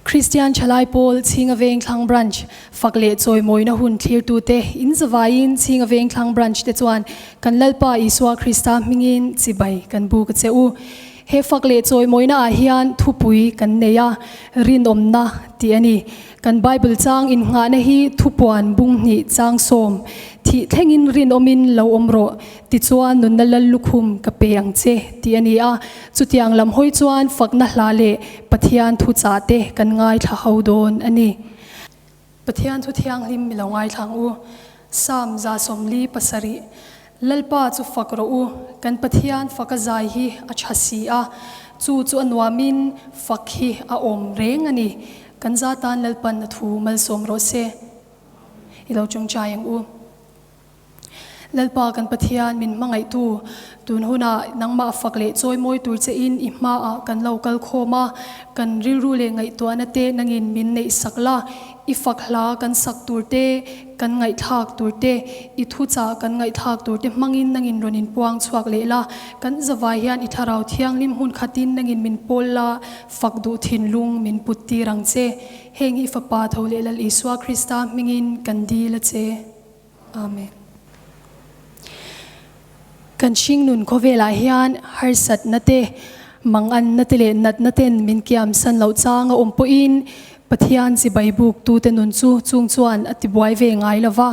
Christian Chalai Paul Ching Aveng Klang Branch Fakle Choi Moina Hun Clear Tu Te In Zavain Ching Aveng Klang Branch Te Chuan Kan Lalpa Iswa Krista Mingin Chibai Kan Bu Ka Cheu He Fakle Choi Moina A Hian Thupui Kan Neya Rin Omna Ti Ani Kan Bible Chang In Nga Na Hi Thupuan Bung Ni Chang Som Thi Thengin Rin Omin Lo Omro Ti Chuan Nun Nalal Lukhum Ka Pe Ang Che Ti Ani A Chutiang Lam Hoi Chuan Fakna Hlale Pathian Thu Cha Te Kan Ngai Tha Ho Don Ani Pathian Thu Thiang Lim Milo Ngai Thang U Sam Za Som Li Pasari Lalpa Chu Fakro U Kan Pathian Fakazai Hi Achhasi A Chu Anwamin Fakhi A Om Reng Ani Kan Zatan Lalpan Na Thu Mal Som Ro Se Ilo Chung Chayang U Lalpa kan Pathian min mangai tu tun huna nangma fakle choi moi tur che in imma a kan local khoma kan rilru le ngai to na te nangin min nei sakla I fakla kan sak turte kan ngai thak turte I thu cha kan ngai thak turte mangin nangin ronin puang chuak le la kan zawai hian I tharau thiang lim hun khatin nangin min polla fakdu thinlung min putti rang che hengi fapa thole lal Iswa Krista mingin kan di la che amen Kan shing nun ko vela hian harsat nate mangan natele nat naten min kiam san lo changa ompo in pathian si baibuk tu te nun chu chung chuan atibuai ve ngai lova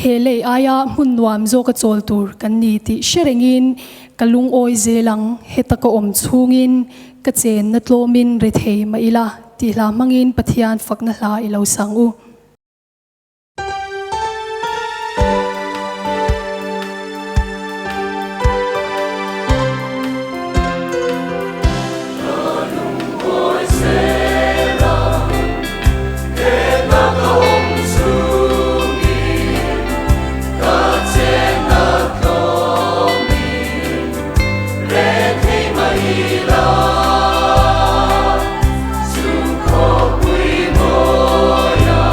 hele aya mun nuam zo ka chol tur kan ni ti sherengin kalung oi zelang hetaka om chungin ka chen na tlomin re thei ma ila ti la mangin pathian fakna hla I lo sang u Suko pui moya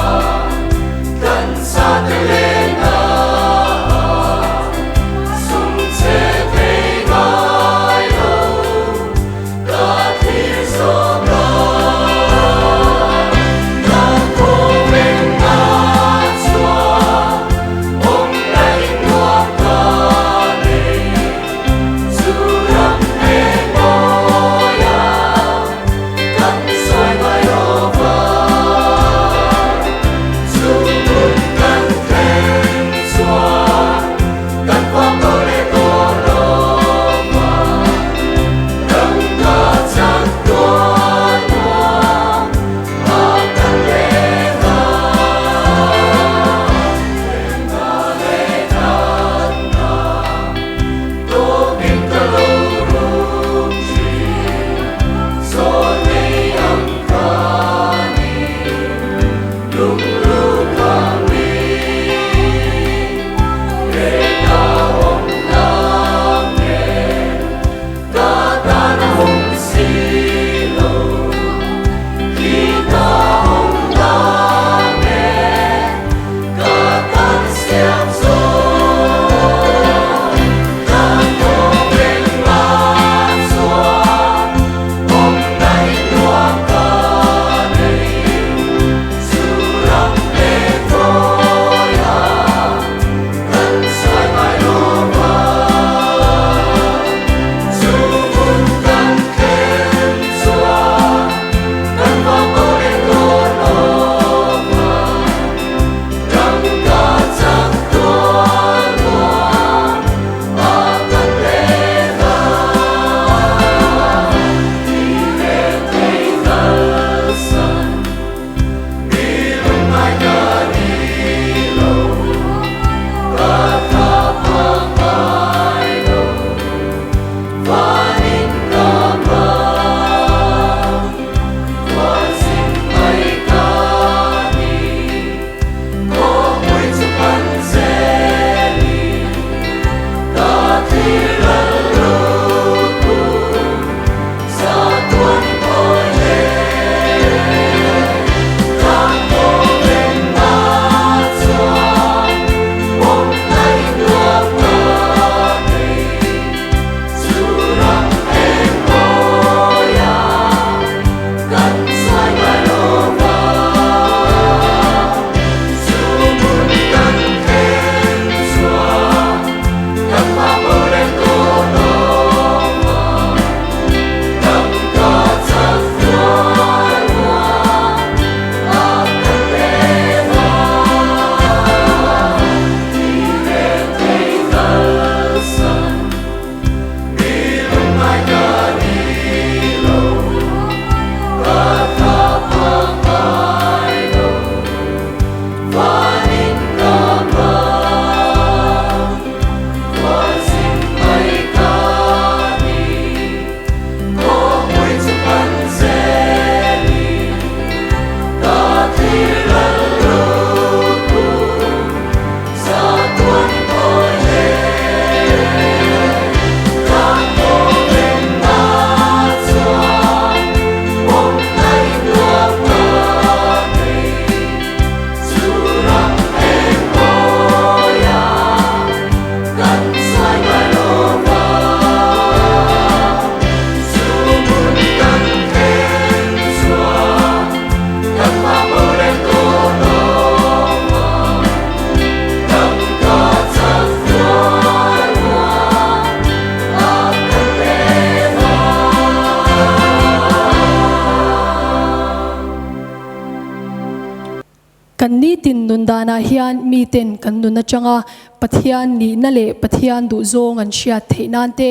ni tin nun dana hian mi ten kan nun atanga pathian ni na le pathian du zong an hriat theinan te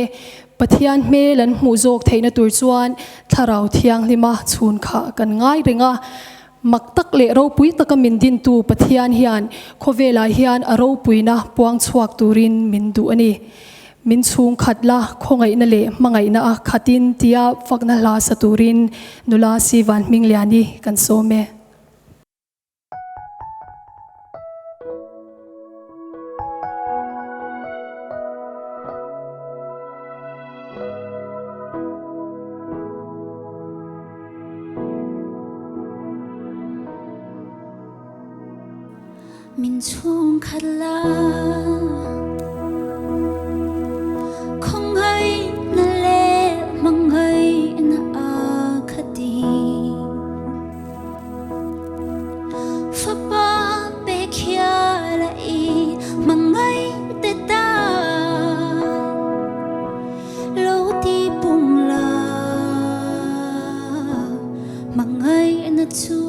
pathian hmel an hmu zawk theina tur chuan tharau thiang lima chhun kha kan ngai renga maktak le ro pui taka min din tu pathian hian khovela hian aro puina puang chuak turin min du ani min chung khatla khongai na le mangai na a khatin tia fakna la saturin nula siwan mingliani kan some min chung khatla khongai na le mangai na a khati fapa pe khia la I mangai te ta lo ti pung la mangai na chu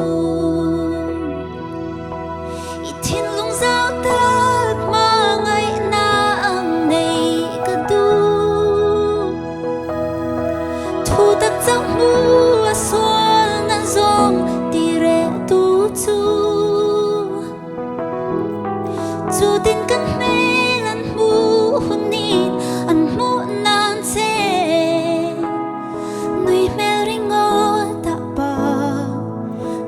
Chu tin kan mel an mu hunin an mu nan che nui mel ringo ta pa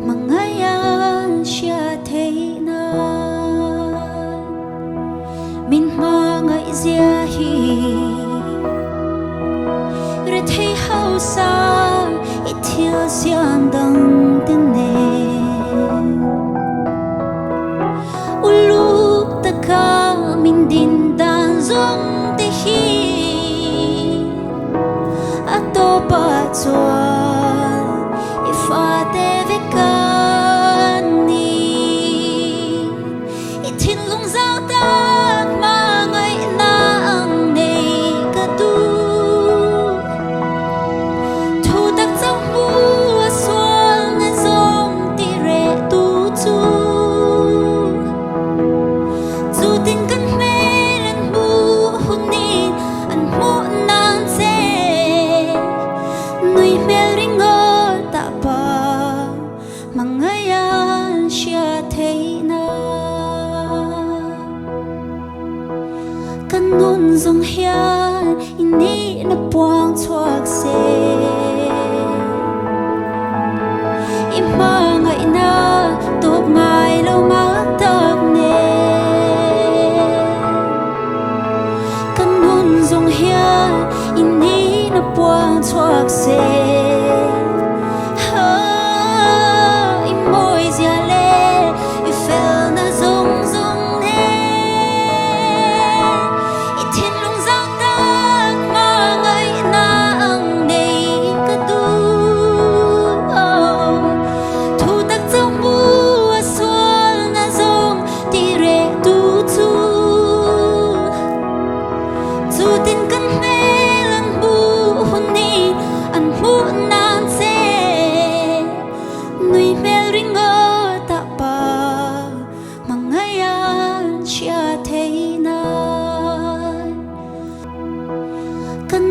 mangayan sia theina min ma ngai zia hi re thei hau sa I thil sian dang tin ne min din dan zong te hi ato pa chuan ifa te ve kan ni I thin lung zau tak ma ngai na ang nei ka tu thu tak chau mu a sual na zong ti re tu chu chu tin kan nun zong hian ini na puang chuak se ima ngai na top mai lo ma tak ne kan nun zong hian ini na puang chuak se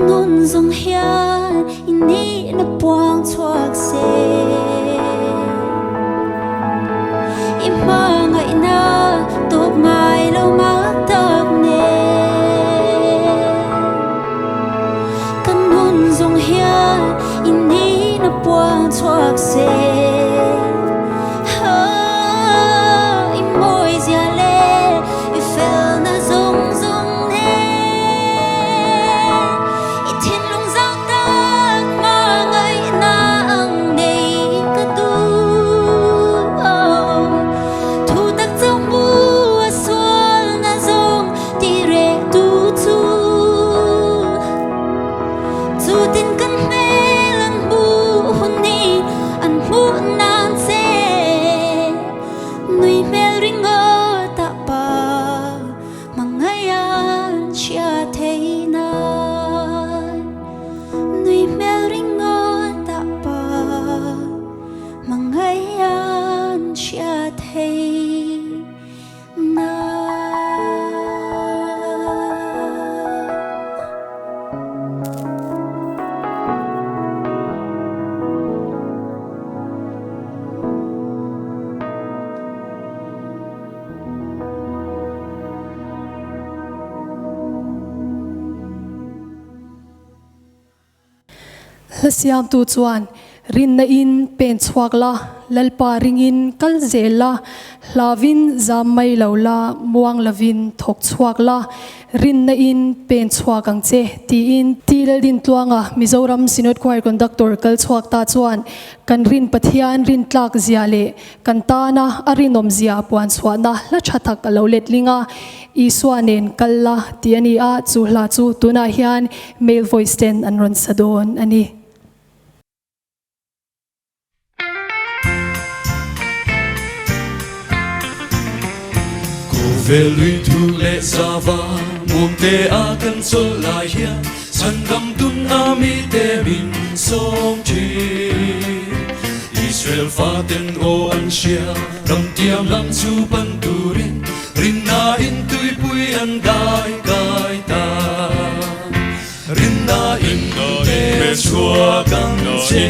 nun zong hian ini na puang chuak se ima ngai na top mai lo ma tak ne kan nun zong hian ini na puang chuak se tin kan mel an bu hunin an mu la siam tu chuan rin na in pen chuak la lalpa ringin kal zela lavin zam mai lo la muang lavin thok chuak la rin na in pen chuak ang che ti in til din tuanga Mizoram Synod Choir conductor kal chuak ta chuan kan rin pathian rin tlak zia le kan ta na arinom zia puan chhuana la thatak alo letlinga iswanen kalla ti ani a chu hla chu tuna hian male voice ten an ron sadon ani về lũy thu lệ xa va muôn tê a cần số lại hiền sân gầm tun a mi tê min song chi Israel pha tên o an shia ram tiam lam chu ban turin rin na in tui pui an gai gai ta rin na in te chua gang che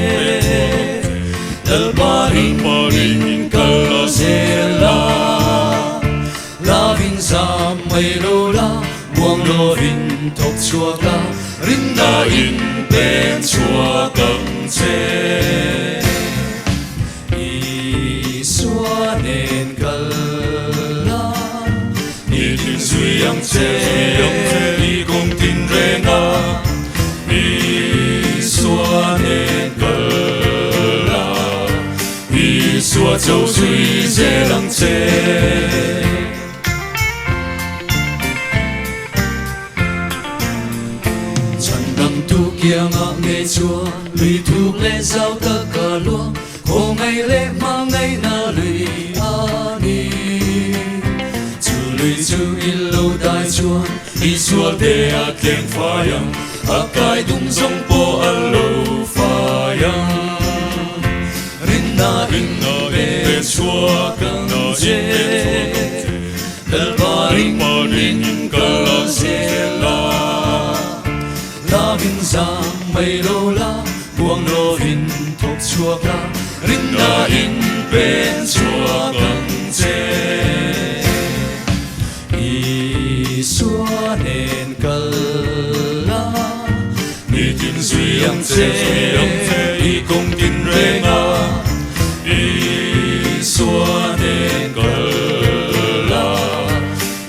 dal paring kal zela Lavin sam mai lo la buông lo vin thok chua ka rin na in pen chua gang che I xua nên kal la I tin suy yang che I kong tin re nga I xua nên kal la I xua châu suy che lang che Kiang a nghe chua lùi thuộc lệ sao tất cả luôn khổ ngày lệ mà ngày na lùi a ni chú lùi chú in lâu tai chua đi chua để a keng pha yang a kai dung sông po a lâu pha yang rin na in về chua căng che dal paring kala se la Lavin zam mai lo la buông lo vin thok chua ka rin na in pen chua gang che I xua nên kal la I tin suy yang che I kong tin re nga I xua nên kal la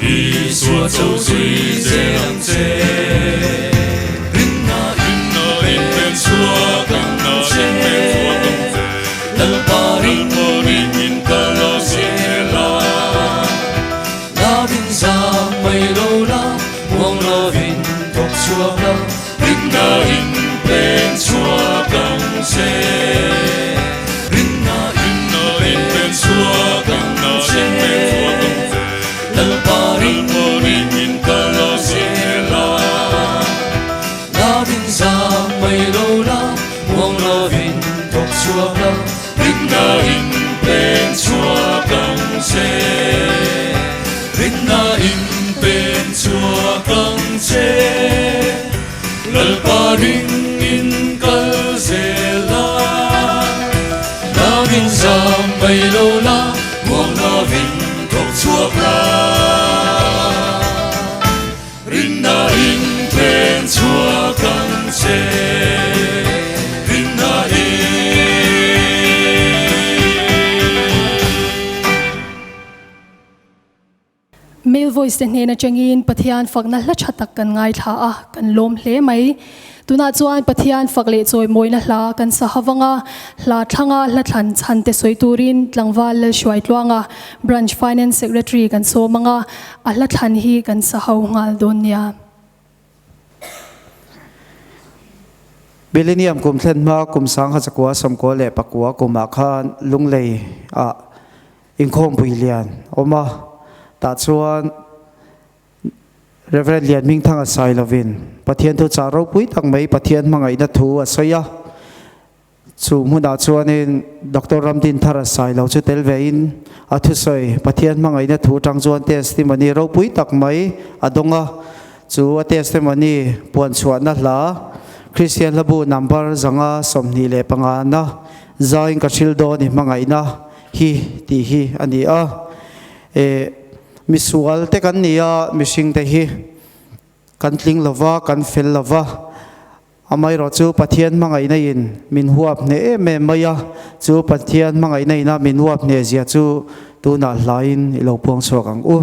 I xua châu suy che yang che chua gang che dal paring in kala se la Lavin zam mai lo la buông lo vin thok chua ka rin na in pen chua gang che rin na in pen chua gang che dal paring in kala se la Lavin zam mai lo buông lo vin thok chua ka rin na in pen chua gang che rin na in pen chua gang che lal paring in kal zela Lavin zam mai lo la buông lo vin thok chua ka rin na in pen chua gang che Male voice ten hena changin pathian fakna la thatak kan ngai tha a kan lom hle mai tuna chuan pathian fakle choi moina hla kan sahawanga hla thanga la than chan te soiturin tlangwal la shwai tlwanga branch finance secretary kan somanga a la than hi kan sahau ngal donia Millennium kum thlen ma kum sang ha chakwa samko le pakwa kuma khan lunglei a inkhom builian oma ta chuan Reverend Lian Ming Thang Asai Lovin pathian thu cha ro pui tak mai pathian mangai na thu asaya chu muna chuanin Dr. Ramdin Thar Asai lo chu tel vein athu soi pathian mangai na thu tang chuan testimony ro pui tak mai adonga chu testimony puan chuan na hla Christian labu number zanga somni le panga na zain ka childo ni mangai na hi ti hi ani a misual te kan nia mishing te hi kan tling lova kan fel lova amai ro chu pathian mangai nei in min huap ne em maya chu pathian mangai nei na min huap ne zia chu tu na hlain ilo puang chok ang u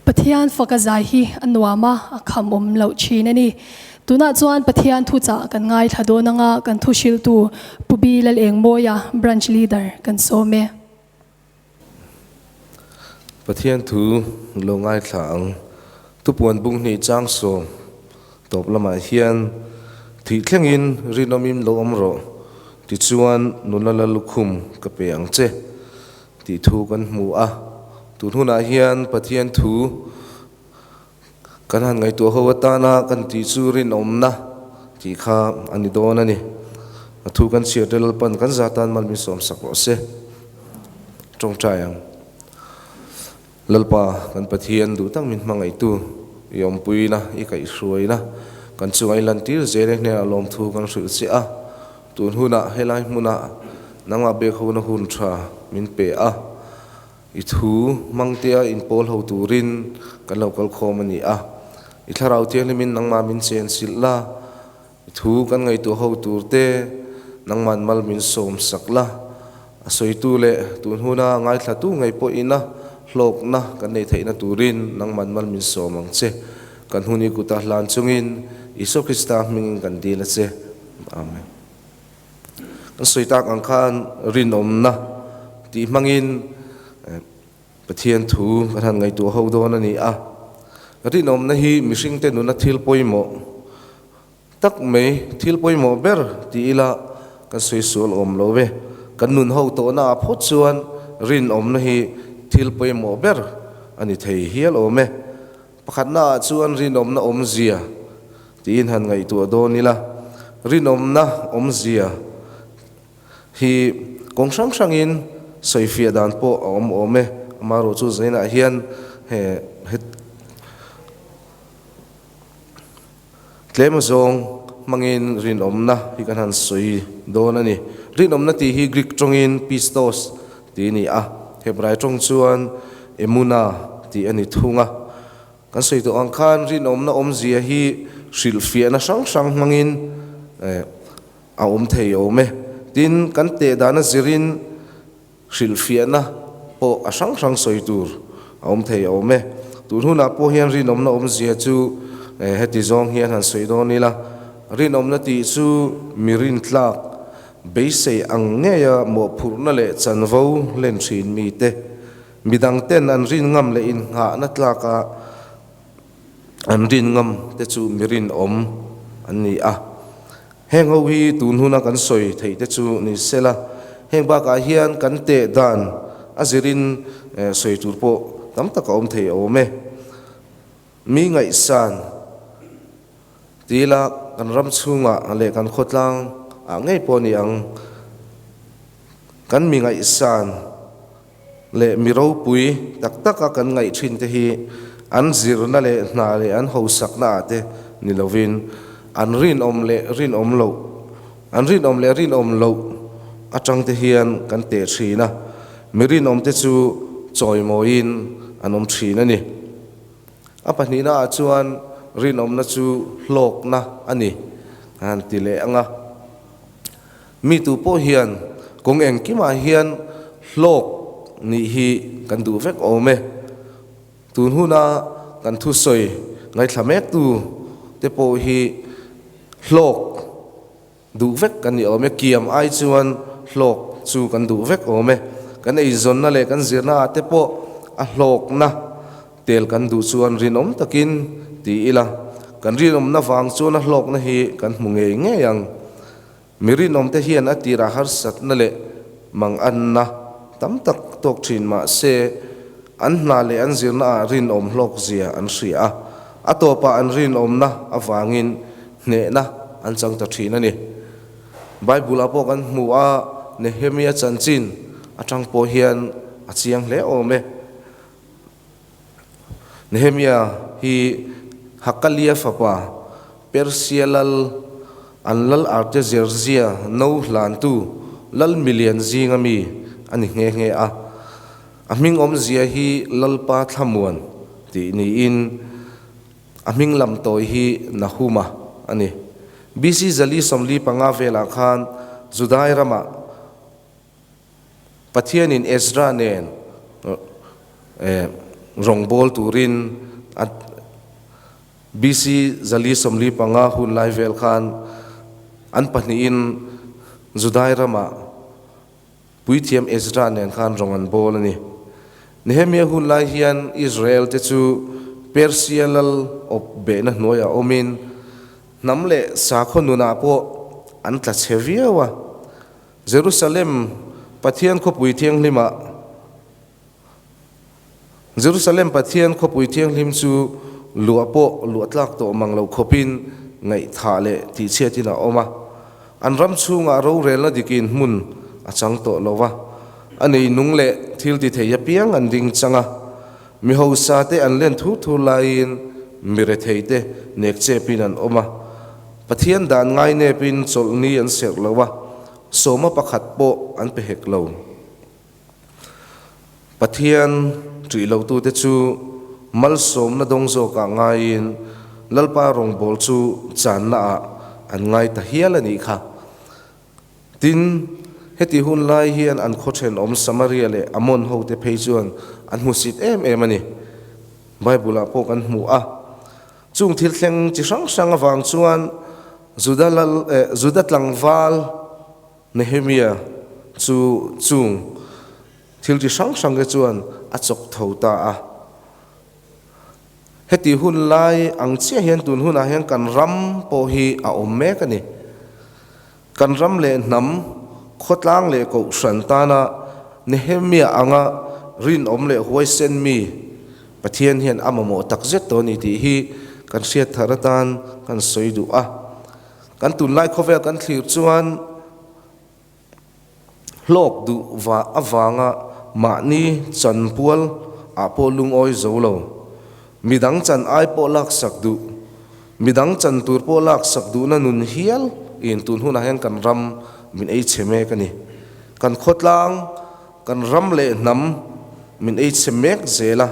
Pathian fakazai hi anwama akham lo china ni tuna chuan pathian thu cha kan ngai thado nanga kan thu shil tu pubi lal eng moya branch leader kan some Pathian thu lo ngai thlang tu puan bung ni chang so top lama hian thi thlengin rinomim lo amro ti chuan nunala lukhum ka pe ang che ti thu kan mu a tu huna hian pathian thu kan han ngai tu howata na kan ti chu rin omna ti kha ani don ani thu kan chia del pan kan zatan mal min som sak ro se trong trai ang lalpa kan pathian du tang min mangai tu yom pui na I kai hruai na kan chungai lan tir zere ne alom thu kan hru che a tun huna helai muna nanga be khona hun tha min pe a I thu mangtia in pol ho turin kan local khomani a I tharau tiang min nangma min chen silla I thu kan ngai tu ho turte nangman mal min som sakla asoi tu le tun huna ngai thla tu ngai po ina hlok na kan nei theina turin nangman mal min som ang che kan huni ku ta hlan chungin Iso Krista ming kan dila che amen kan soitak ang khan rin om na ti mangin pathian thu kan ngai tu ho do na ni a rin om na hi mishing te nu na thil poimo tak me thil poimo ber ti ila kan soi sul om lowe kan nun ho to na phot chuan rin om na hi thil poimo ber ani thei hial ome pakhat na chuan rin om na om zia tin han ngai tu do nila rin om na om zia hi kong sang sangin soifia dan po om ome amaro chu zaina hian he tlem zong mangin rin om na hi kan han soi do na ni rin om na ti hi Greek tongin pistos ti ni a Hebrai tong chuan emuna ti ani thunga kan soi to ang khan rin om na om zia hi silfia na sang sang mangin a om thei ome tin kan te dana zirin silfia na po a sang sang soi tur a om thei ome tur huna po hian rin om na om zia chu heti zong hian han soi do nila rin om na ti chu mirin tlak beisei ang nge ya mo phurna le chanvo len thin mi te midang ten an rin ngam le in nga na tlaka an rin ngam te chu mirin om an ni a heng ho hi tun huna kan soi thei te chu ni sela heng ba ka hian kan te dan azirin soi tur po tam tak om thei ome mi ngai san tila kan ram chunga le kan khotlang a ngei po ni ang kan mi ngai san le miro pui tak tak kan ngai thin te hi an zir na le na le an ho sak na te ni lovin an rin om le rin om lo an rin om le rin om lo atang te hian kan te thina mirin om te chu choi moin an om thina ni apani na chuan rin om na chu hlok na ani an ti le anga mi tu po hian kong eng ki ma hian hlok ni hi kan du vek ome tun huna kan thu soi ngai thlamek tu te po hi hlok du vek kan ni ome kiam ai chuan hlok chu kan du vek ome kan ei zon na le kan zirna te po a hlok na tel kan du chuan rinom takin ti ila kan rinom na wang chuan a hlok na hi kan munge nge yang mirinom te hian atira har sat na le mang an na tam tak tok thin ma se an hna le an zirna rin om hlok zia an hria atopa an rin om na awangin ne na an chang ta thina ni Bible apo kan mu a Nehemia chanchin atang po hian achiang le ome Nehemia hi hakalia fapa persialal anlal arte zerzia no hlantu lal million zingami ani nge nge a aming om zia hi lalpa thamuan ti ni in aming lam toy hi nahuma ani BC zali somli panga vela khan Judai rama pathian in Ezra nen rongbol turin at BC zali somli panga hun lai vel khan an pahniin Judai rama puithiam Ezra nen khan rongan bol ani Nehemia hun lai hian Israel te chu Persialal op be na noya omin namle sakho nuna po an tla cheviawa Jerusalem pathian kho puithiang lima Jerusalem pathian kho puithiang lim chu luapo luatlak to manglo khopin ngai tha le ti chetina oma an ram chunga ro rel na dikin mun achang to lova ani nung le thil ti theya piang an ding changa mi ho sa te an len thu thu lain mi re theite nek che pin an oma pathian dan ngai ne pin chol ni an ser lova soma pakhat po an pe hek lo pathian tri lo tu te chu mal som na dong zo ka ngain lalpa rong bol chu chan na an ngai ta hial ani kha tin heti hun lai hian an khochen om samaria le amon ho te phei chuan an mu sit em ani bible a pok an mu a chung thil thleng chi sang sang awang chuan judat langwal nehemia chu chung thil chi sang sang ge chuan a chok thota a heti hun lai ang chia hian tun hun a hian kan ram po hi a om mek ani kan ram le nam khotlang le ko santana nehemia anga rin om le huai sen mi pathian hian amamo takzet to ni ti hi kan siat tharatan kan soidu a kan tun lai khovel kan thlir chuan lok du wa awanga ma ni chan pual a po lung oi zolo midang chan ai po lak sak du midang chan tur po lak sak du na nun hial in tun huna hen kan ram min ei cheme kani kan khotlang kan ram le nam min ei chemek zela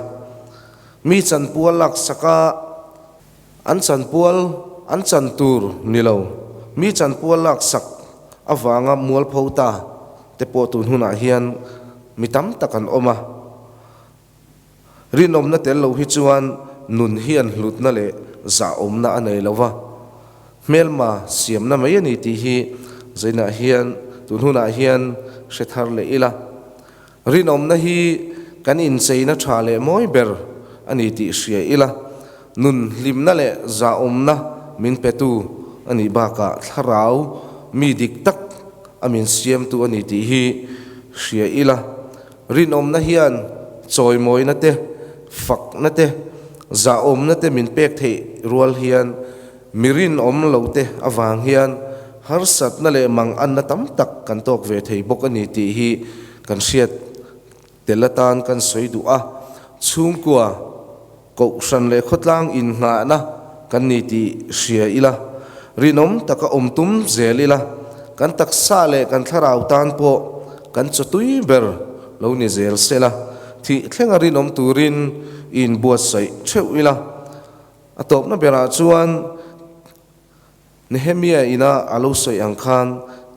mi chan pual lak saka an chan pual an chan tur nilo mi chan pual lak sak awanga mual phota te po tun huna hian mitam takan oma rin om na tel lo hi chuan nun hian hlut na le za om na anei lova melma siam na mai ani ti hi zaina hian tun huna hian shethar le ila rin om na hi kan in cheina tha le moi ber ani ti hria ila nun lim na le za om na min petu ani ba ka tharau mi dik tak amin siam tu ani ti hi hria ila rin om na hian choi moi na te fak na te za om na te min pek thei rual hian mirin om lo te awang hian har sat na le mang an na tam tak kan tok ve thei bok ani ti hi kan siat telatan kan soidu a chung kwa ko san le khotlang in nga na kan ni ti hria ila rinom taka om tum zelila kan taksa le kan tharau tan po kan chotui ber lo ni zel sela thi thlenga rinom turin in buat sai theuila atop na bera chuan nehemia ina alo soi ang khan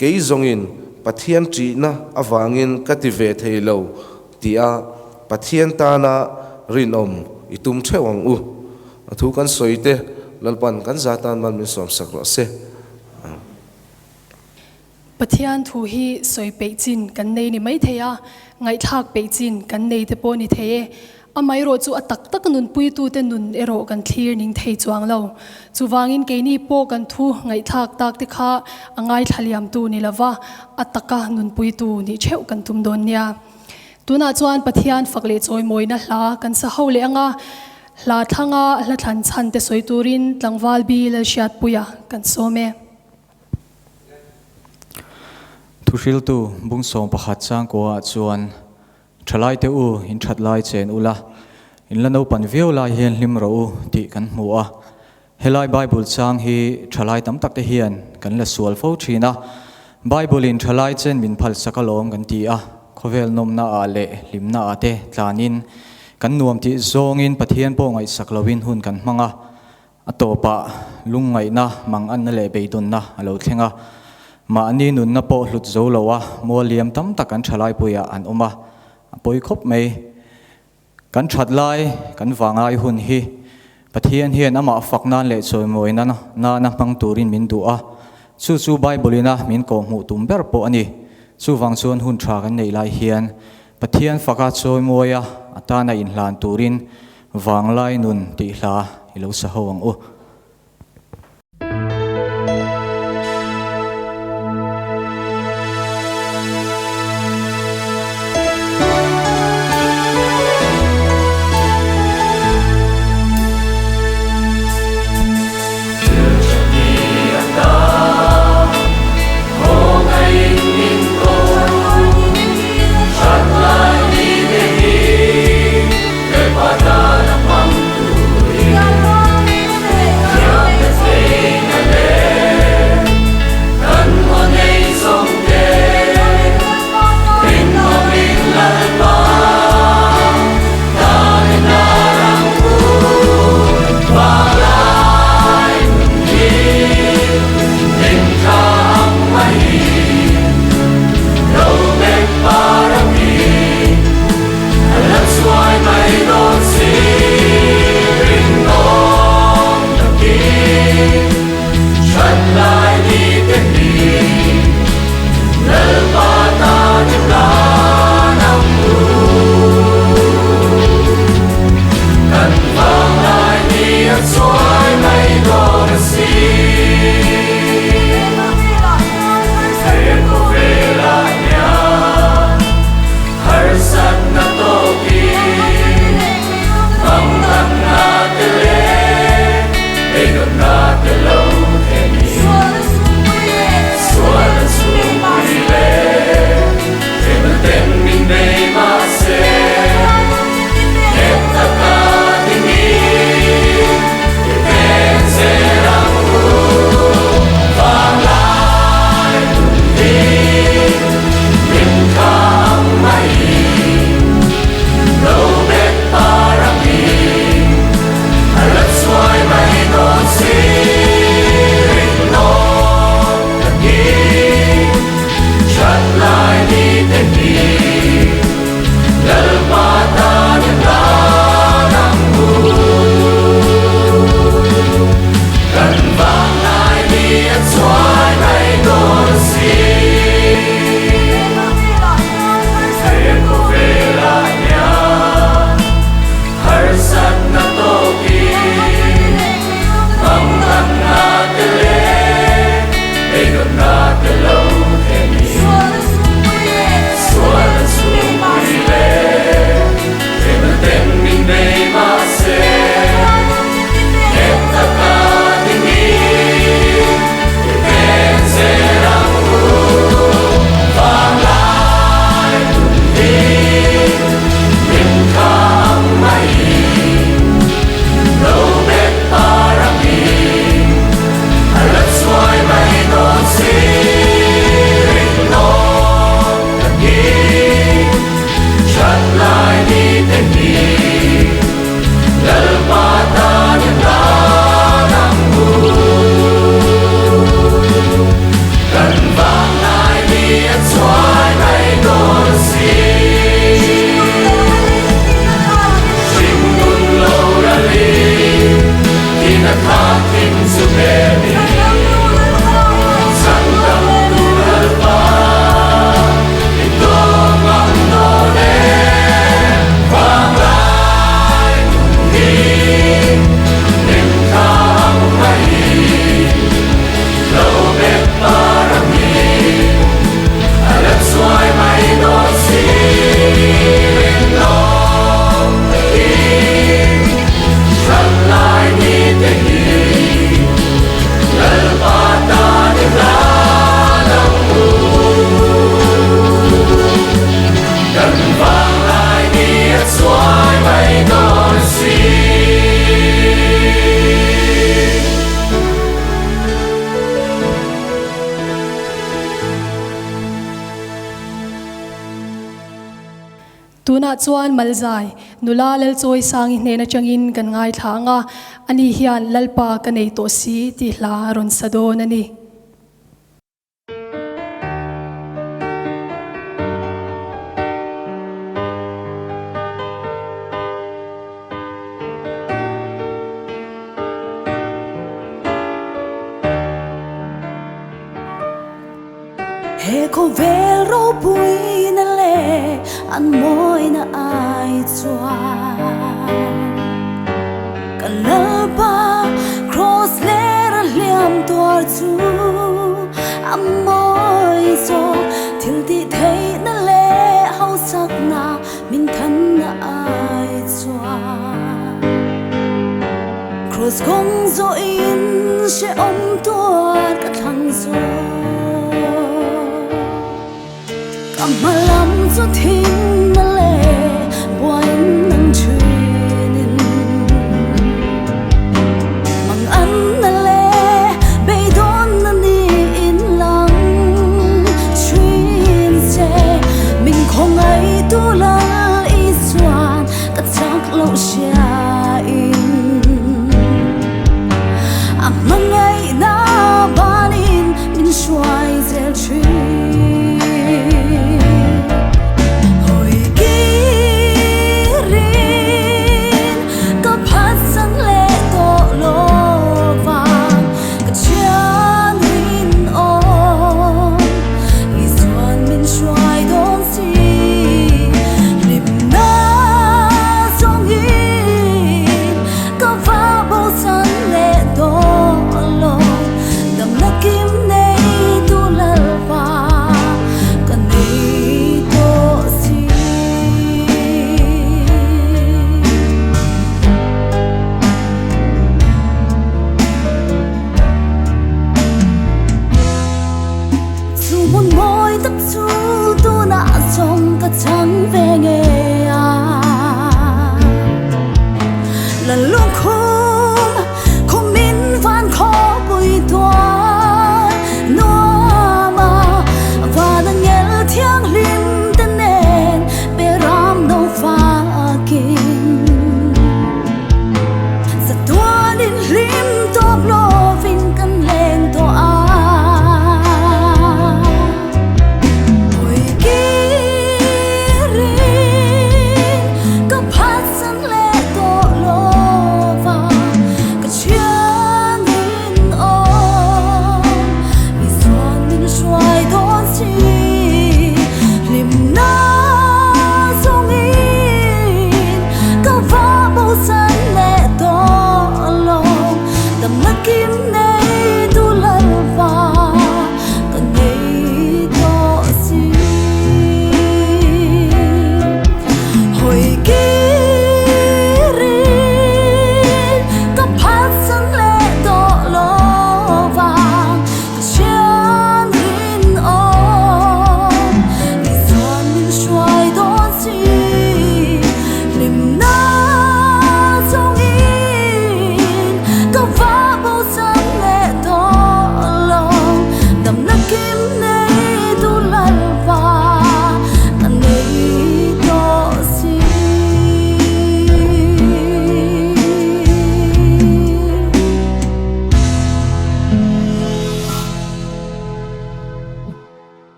kei zongin pathian tri na awangin kative theilo tia pathian ta na rinom itum thewang u athu kan soite lalpan kan zatan man min som sakro se pathian thu hi soi pe chin kan nei ni mai theya ngai thak pe chin kan nei te po ni theye amai ro chu atak tak nun pui tu te nun ero kan thlir ning thei chuang lo chu wangin ke ni po kan thu ngai thak tak te kha angai thaliam tu ni lawa ataka nun pui tu ni cheu kan tum don nia tuna chuan pathian fakle choi moina hla kan sa hole anga hla thanga hla than chan te soi turin tlangwal bi la shat puya kan some thushil tu bung som pakhat chang ko chuan thalai te u in that lai chen ula in lano pan veu lai hian hlim ro ti kan hmu a helai bible chang hi thalai tam tak te hian kan la sual fo thina bible in thalai chen min phal sakalom kan ti a khovel nom na a le lim na ate tlanin kan nuam ti zong in pathian po ngai saklovin hun kan hmanga atopa lungai na mang an na le beidun na alo thlenga ma ani nun na po hlut zo lowa moliam tam tak kan thalai puya an oma poi khop mai kan that lai kan wangai hun hi pathian hian ama faknan le choi moina na mang turin min du a chu bible ina min ko mu tum ber po ani chu wang chuan hun tha kan nei lai hian pathian faka choi moya atana in hlan turin wang lai nun ti hla ilo sa hawang u tuna chuan malzai nula lel choi sangi hne na changin kan ngai thanga ani hian lalpa ka nei to si ti hla ron sadon ani he ko vel ro pui na le an moi na ai chua kan lalpa cross le ra liam tor chu am moi so til ti thei na le hau sak na min than na ai chua cross gong zo in she om tor ka thang zo malam cho thinh na le boy nang chuinin mang an na le be don na ni in lang chuin se mình không ai tu la i chuan ka chak lo sha in mang ai na banin min shuai zel chuin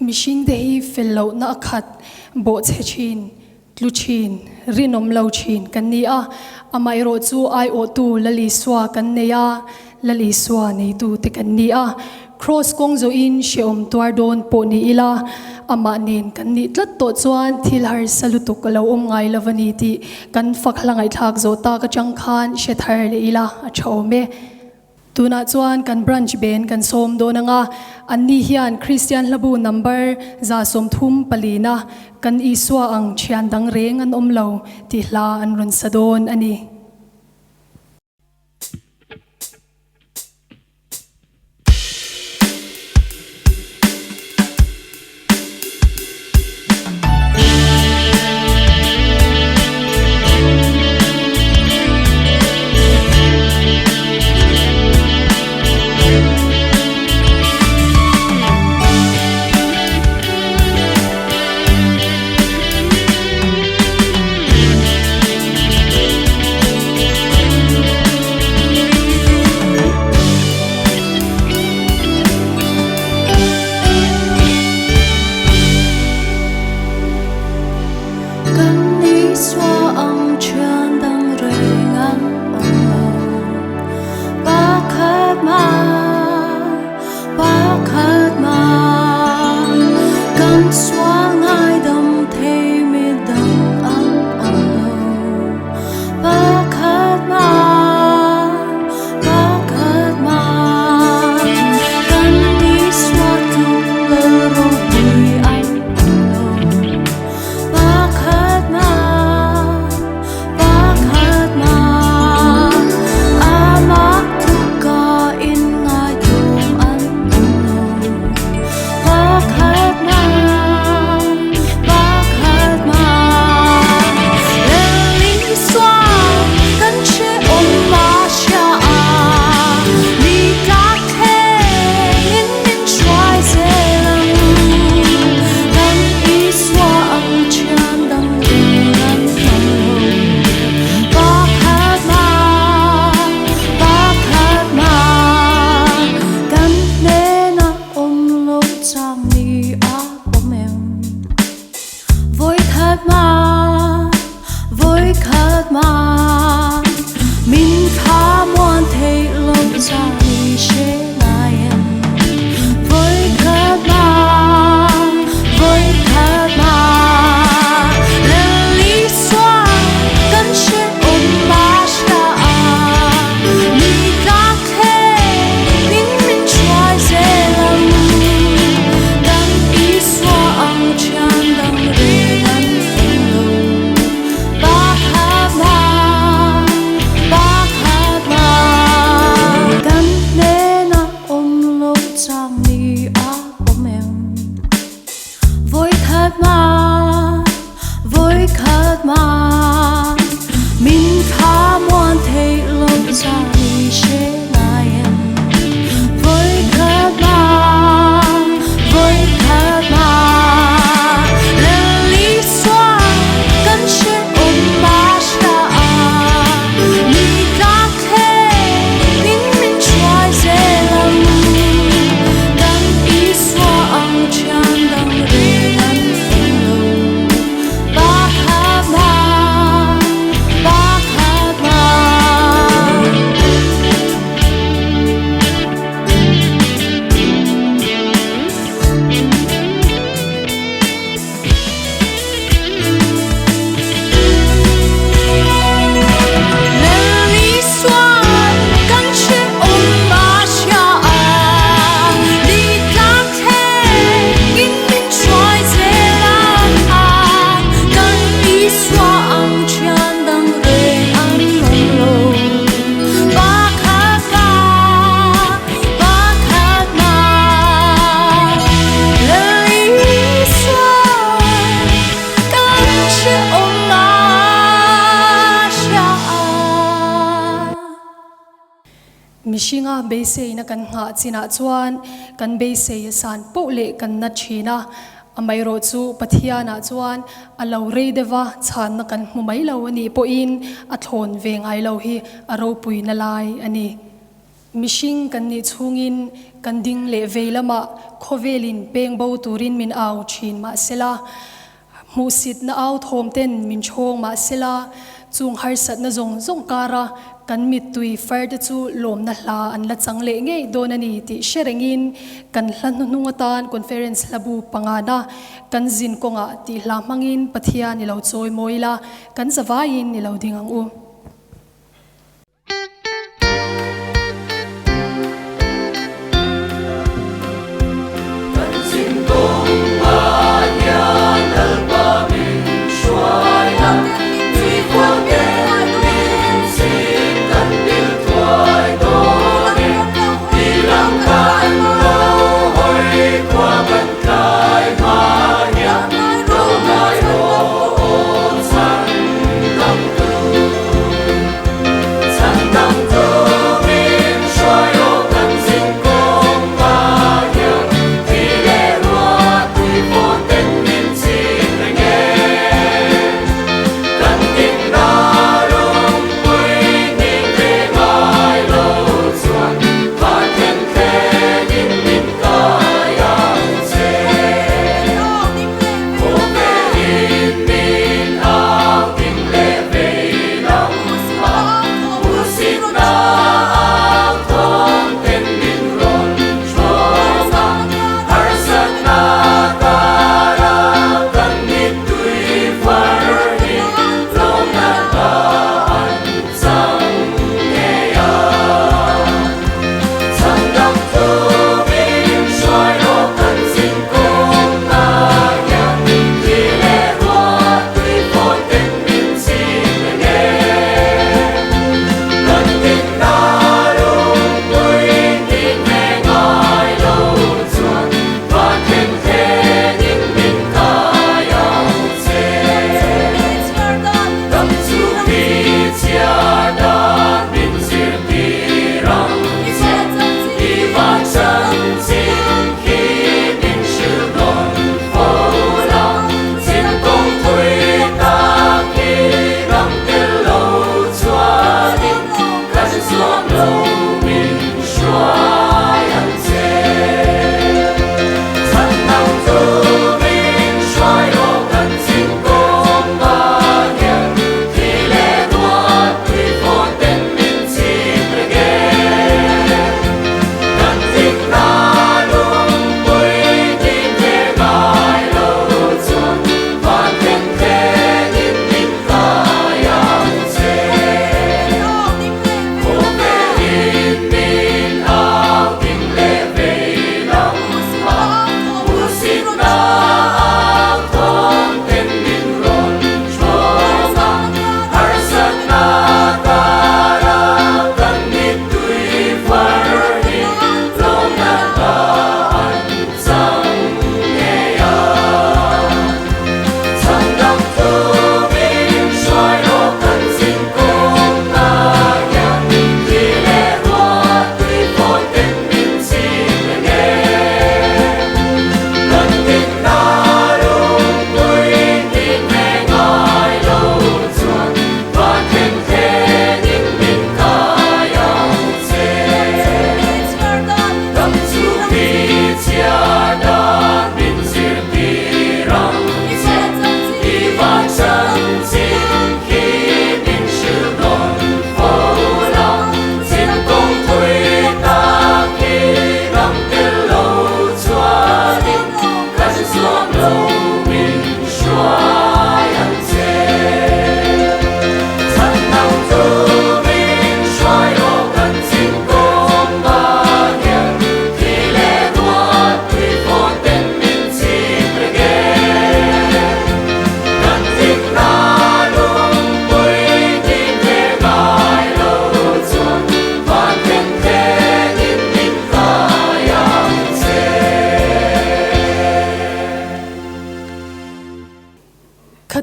mishing de hi fello na khat bo che chin tlu chin rinom lo chin kan ni a amai ro chu ai o tu lali swa kan ne ya lali swa nei tu te kan ni a cross kong zo in sheom twar don po ni ila ama nen kan ni tlat to chuan thil har salutu ko lo ngai lovani ti kan fakhalangai thak zo ta ka chang khan she thar le ila a chome tuna chuan kan branch ben kan som do nanga anni hian Christian labu number za som thum palina kan iswa ang chian dang reng an omlo ti hla an run sadon ani Mishinga base na kan nga china chuan kan base san pole kan na china amai ro chu pathiana chuan alo rei dewa chan na kan humai lo ani po in a thon ve ngai lo hi aro pui na lai ani mishing kan ni chungin kan ding le veilama khovelin peng bo turin min au chin ma sela musit na au thom ten min chong ma sela chung har sat na zong zong kara kan mit tui far te chu lom na hla an la changle nge don ani ti sherengin kan hlan nunga tan conference labu pangana kan zin konga ti hla mangin pathia ni lo choi moila kan zawain ni lo dingang u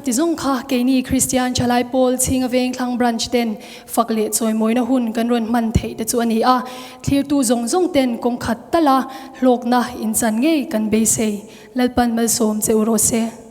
ti zong kha ke ni Christian chalai Paul chinga veng thlang branch ten fakle choi moina hun kan ron man thei te chu ani a thlir tu zong zong ten kong khat tala hlok na in chan nge kan be sei lalpan mal som che uro se